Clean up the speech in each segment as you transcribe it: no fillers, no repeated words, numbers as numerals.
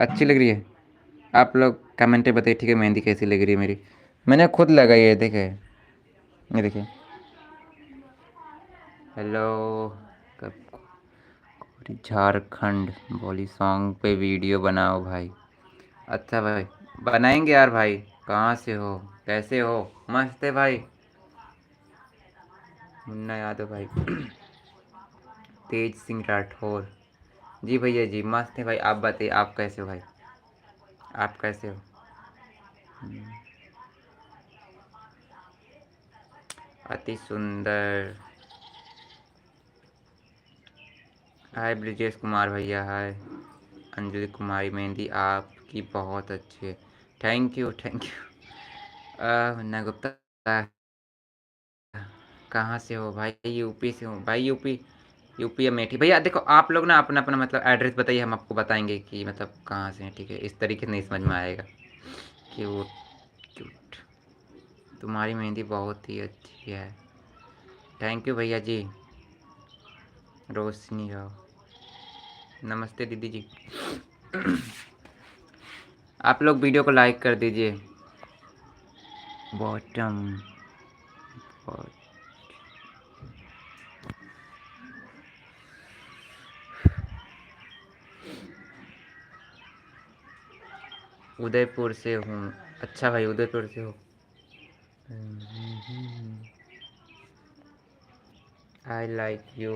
अच्छी लग रही है? आप लोग कमेंट में बताइए, ठीक है, मेहंदी कैसी लग रही है मेरी। मैंने खुद लगाई है, देखे, ये देखिए। हेलो। कब झारखंड बोली सॉन्ग पे वीडियो बनाओ भाई। अच्छा भाई, बनाएंगे यार भाई। कहाँ से हो, कैसे हो? मस्त है भाई। मुन्ना यादव भाई। तेज सिंह राठौर। जी भैया जी, मस्त है भाई। आप बताइए, आप कैसे हो भाई? आप कैसे हो? अति सुंदर। हाय ब्रिजेश कुमार भैया, हाय। अंजलि कुमारी मेहंदी आपकी बहुत अच्छी है। Thank you, thank you. Munna Gupta. कहाँ से हो भाई? यूपी से हूँ भाई, यूपी। यूपी अमेठी भैया। देखो आप लोग ना अपना अपना मतलब एड्रेस बताइए, हम आपको बताएंगे कि मतलब कहाँ से हैं, ठीक है? इस तरीके से नहीं समझ में आएगा। क्यूट। क्यूट। तुम्हारी मेहंदी बहुत ही अच्छी है। थैंक यू भैया जी। रोशनी राव। नमस्ते दीदी जी। आप लोग वीडियो को लाइक कर दीजिए। बॉटम। उदयपुर से हूँ। अच्छा भाई, उदयपुर से हो। I like you.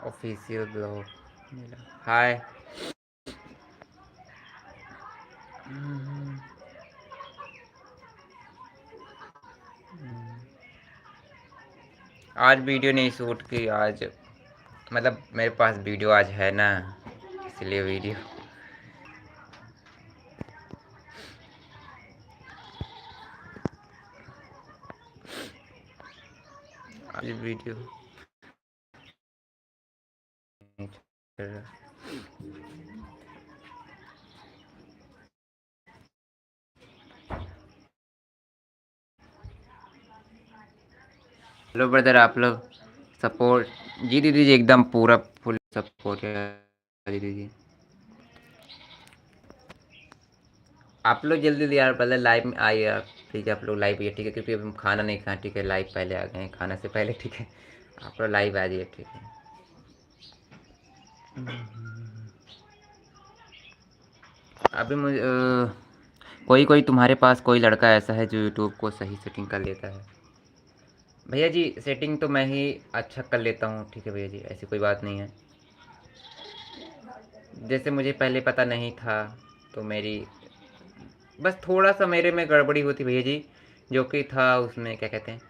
Official blog मिला, हाय। आज वीडियो नहीं शूट की आज, मतलब मेरे पास वीडियो आज है ना, इसलिए वीडियो। आज वीडियो नहीं चल रहा। हेलो ब्रदर, आप लोग सपोर्ट। जी दीदी जी, एकदम पूरा फुल सपोर्ट है दीदी जी। आप लोग जल्दी जल्दी यार, पहले लाइव में आइए आप, ठीक है? आप लोग लाइव आइए, ठीक है? क्योंकि अभी हम खाना नहीं खाए, ठीक है? लाइव पहले आ गए हैं खाना से पहले, ठीक है? आप लोग लाइव आ जाइए, ठीक है? अभी मुझे कोई कोई तुम्हारे पास कोई लड़का ऐसा है जो यूट्यूब को सही सेटिंग कर लेता है? भैया जी सेटिंग तो मैं ही अच्छा कर लेता हूँ, ठीक है भैया जी, ऐसी कोई बात नहीं है। जैसे मुझे पहले पता नहीं था, तो मेरी बस थोड़ा सा मेरे में गड़बड़ी हुई थी भैया जी, जो कि था उसमें क्या कहते हैं,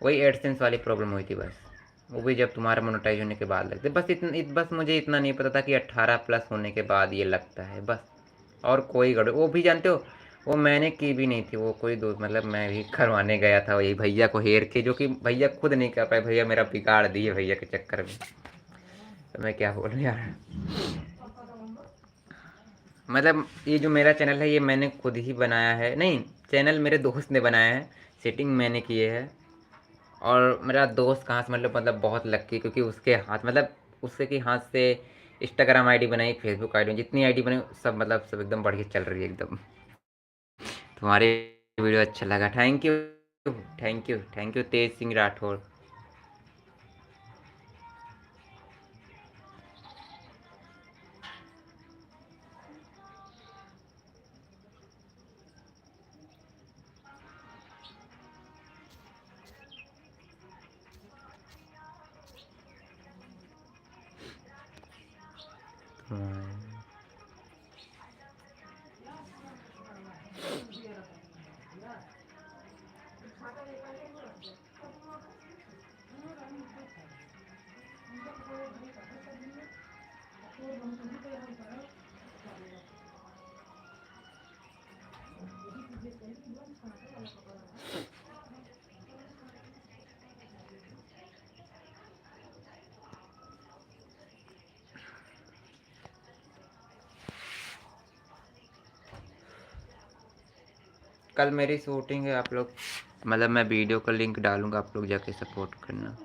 वही एडसेंस वाली प्रॉब्लम हुई थी बस। वो भी जब तुम्हारा मोनेटाइज होने के बाद लगते, बस मुझे इतना नहीं पता था कि 18+ होने के बाद ये लगता है बस। और कोई गड़बड़ वो भी जानते हो, वो मैंने की भी नहीं थी, वो कोई दो मतलब मैं भी करवाने गया था वही भैया को हेर के, जो कि भैया खुद नहीं कर पाए, भैया मेरा बिगाड़ दिए भैया के चक्कर में। तो मैं क्या बोलूँ यार। मतलब ये जो मेरा चैनल है, ये मैंने खुद ही बनाया है, नहीं, चैनल मेरे दोस्त ने बनाया है, सेटिंग मैंने की है। और मेरा दोस्त कहाँ से मतलब बहुत लक्की, क्योंकि उसके हाथ मतलब उसके के हाथ से इंस्टाग्राम आईडी बनाई, फेसबुक आईडी, जितनी आईडी बनी सब मतलब सब एकदम बढ़िया चल रही है एकदम। तुम्हारी वीडियो अच्छा लगा, thank you. Thank you, thank you Tej Singh Rathore. कल मेरी शूटिंग है, आप लोग मतलब मैं वीडियो का लिंक डालूंगा, आप लोग जाके सपोर्ट करना।